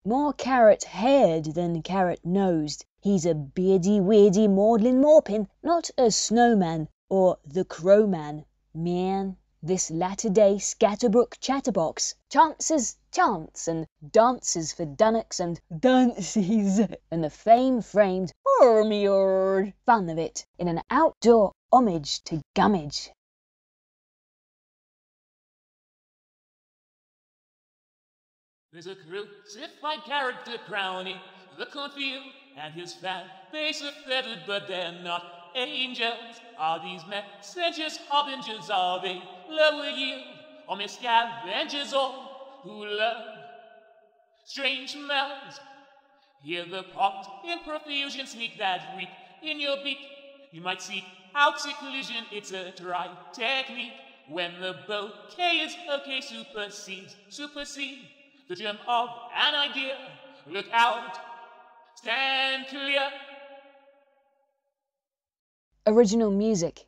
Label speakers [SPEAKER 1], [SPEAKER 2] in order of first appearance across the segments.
[SPEAKER 1] More carrot-haired than carrot-nosed, he's a beardy-weirdy maudlin morpin, not a snowman or the crowman. Man, this latter-day scatterbrook chatterbox chances chants and dances for dunnocks and dances and the fame-framed fun of it in an outdoor homage to gummidge.
[SPEAKER 2] There's a crucified character crowning the cornfield, and his fat face are feathered, but they're not angels. Are these messengers harbingers of a lower yield, or mere scavengers all who love strange smells? Hear the pot in profusion sneak that reek in your beak. You might seek out seclusion, it's a dry technique. When the bouquet is okay, supersede the germ of an idea. Look out, stand clear.
[SPEAKER 1] Original music.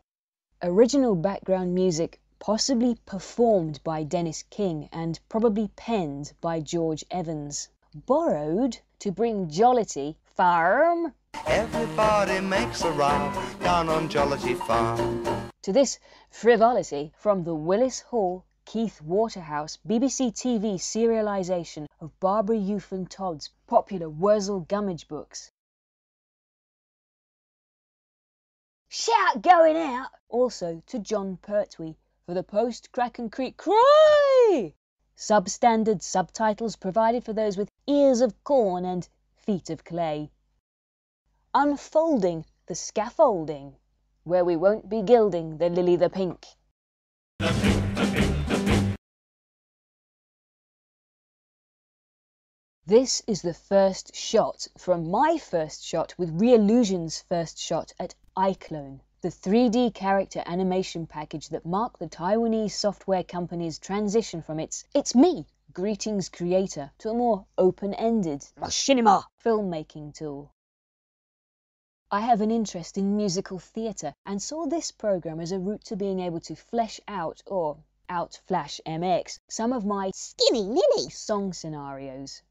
[SPEAKER 1] Original background music possibly performed by Dennis King and probably penned by George Evans. Borrowed to bring jollity farm.
[SPEAKER 3] Everybody makes a row down on Jollity Farm.
[SPEAKER 1] To this frivolity from the Willis Hall, Keith Waterhouse BBC TV serialisation of Barbara Eufen Todd's popular Wurzel Gummidge books. Shout going out! Also to John Pertwee for the post-Kraken Creek cry! Substandard subtitles provided for those with ears of corn and feet of clay. Unfolding the scaffolding, where we won't be gilding the lily the pink. This is the first shot from my first shot with Reallusion's first shot at iClone, the 3D character animation package that marked the Taiwanese software company's transition from its me, greetings creator, to a more open-ended machinima filmmaking tool. I have an interest in musical theatre and saw this program as a route to being able to flesh out, or outflash MX, some of my skinny ninny song scenarios.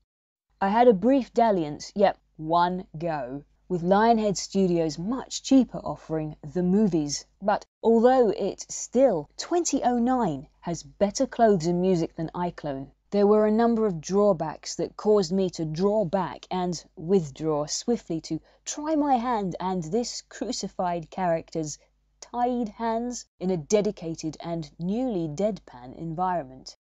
[SPEAKER 1] I had a brief dalliance, yep, one go, with Lionhead Studios' much cheaper offering The Movies, but although it still, 2009, has better clothes and music than iClone, there were a number of drawbacks that caused me to draw back and withdraw swiftly to try my hand and this crucified character's tied hands in a dedicated and newly deadpan environment.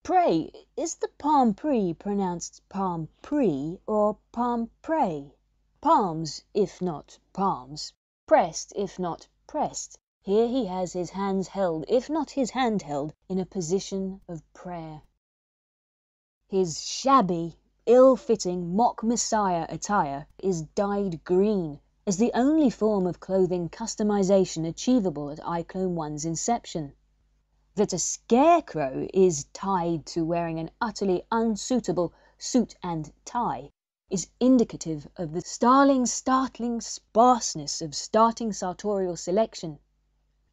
[SPEAKER 1] Pray, is the palm pre pronounced palm pre or palm pray? Palms, if not palms. Pressed, if not pressed. Here he has his hands held, if not his hand held, in a position of prayer. His shabby, ill-fitting mock messiah attire is dyed green, as the only form of clothing customization achievable at iClone 1's inception. That a scarecrow is tied to wearing an utterly unsuitable suit and tie is indicative of the startling sparseness of starting sartorial selection.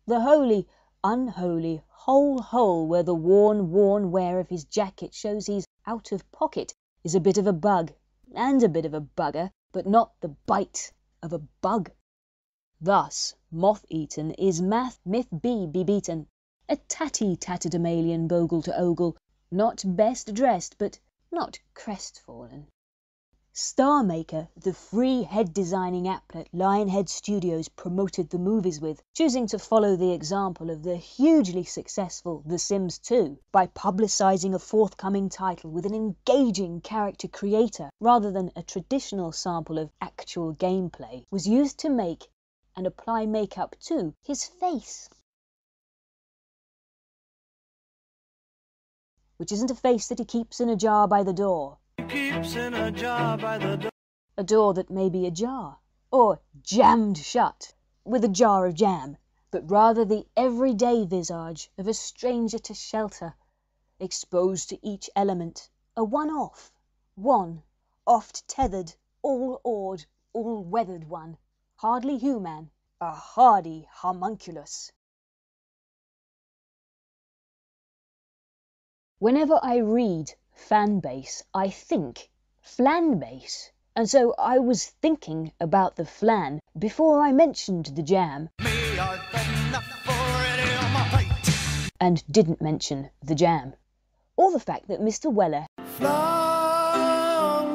[SPEAKER 1] The holy, unholy, whole hole where the worn wear of his jacket shows he's out of pocket is a bit of a bug, and a bit of a bugger, but not the bite of a bug. Thus, moth-eaten is myth be beaten. A tatty-tatterdemalion bogle to ogle, not best dressed, but not crestfallen. Starmaker, the free head-designing applet Lionhead Studios promoted The Movies with, choosing to follow the example of the hugely successful The Sims 2 by publicising a forthcoming title with an engaging character creator rather than a traditional sample of actual gameplay, was used to make and apply makeup to his face. Which isn't a face that he keeps in a jar by the door. A door that may be ajar, or jammed shut, with a jar of jam, but rather the everyday visage of a stranger to shelter, exposed to each element, a one-off, one, oft tethered, all-oared, all-weathered one, hardly human, a hardy homunculus. Whenever I read fan base, I think flan base. And so I was thinking about the flan before I mentioned the jam. And didn't mention the jam. Or the fact that Mr. Weller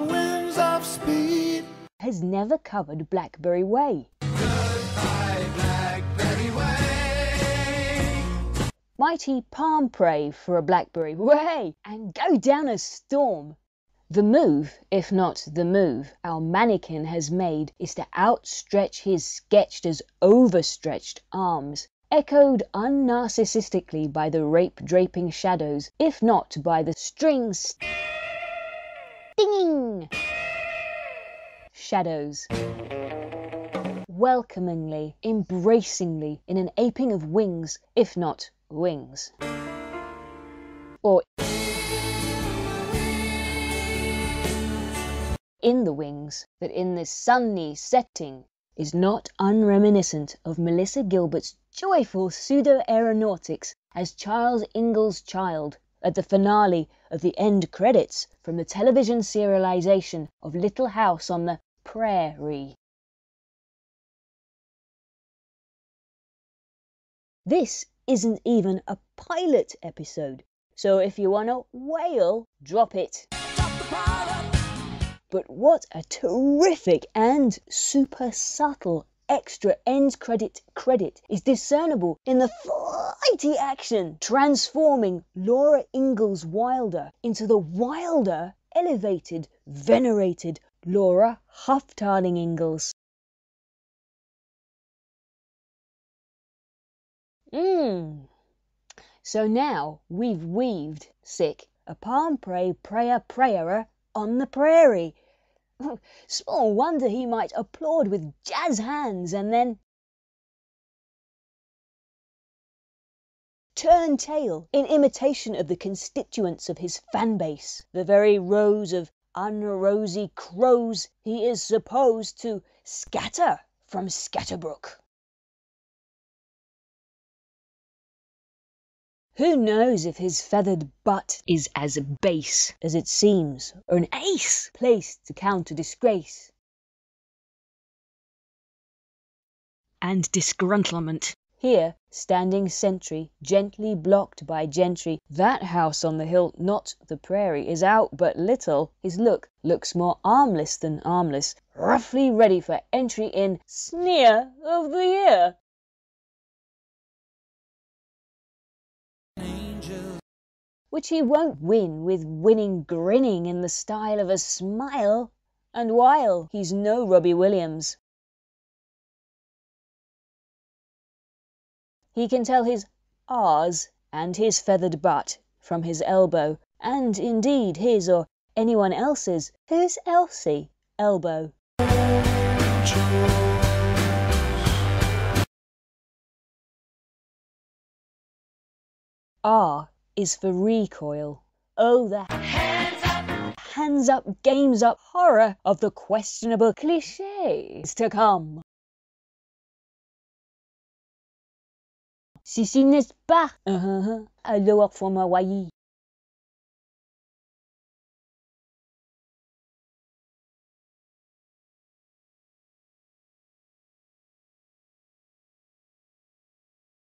[SPEAKER 3] Winds of speed.
[SPEAKER 1] has never covered Blackberry Way.
[SPEAKER 3] Goodbye, Blackberry Way.
[SPEAKER 1] Might he palm pray for a Blackberry Way and go down a storm? The move, if not the move, our mannequin has made is to outstretch his sketched as overstretched arms, echoed unnarcissistically by the rape-draping shadows, if not by the strings stinging shadows. Welcomingly, embracingly, in an aping of wings, if not wings. Or in the wings, that in this sunny setting is not unreminiscent of Melissa Gilbert's joyful pseudo-aeronautics as Charles Ingalls' child at the finale of the end credits from the television serialization of Little House on the Prairie. This isn't even a pilot episode, so if you want to wail, drop it. But what a terrific and super subtle extra end credit is discernible in the flighty action transforming Laura Ingalls Wilder into the wilder, elevated, venerated Laura Hufftarling Ingalls. So now we've weaved, a palm prayer on the prairie. Small wonder he might applaud with jazz hands and then turn tail in imitation of the constituents of his fan base, the very rows of unrosy crows he is supposed to scatter from Scatterbrook. Who knows if his feathered butt is as base as it seems, or an ace placed to counter disgrace and disgruntlement. Here, standing sentry, gently blocked by gentry, that house on the hill, not the prairie, is out but little. His look looks more armless than armless, roughly ready for entry in Sneer of the Year. Which he won't win with winning grinning in the style of a smile, and while he's no Robbie Williams. He can tell his R's and his feathered butt from his elbow, and indeed his or anyone else's, who's Elsie, elbow. R is for recoil. Oh, the hands up, games up horror of the questionable clichés to come. Si n'est pas, alors from Hawaii.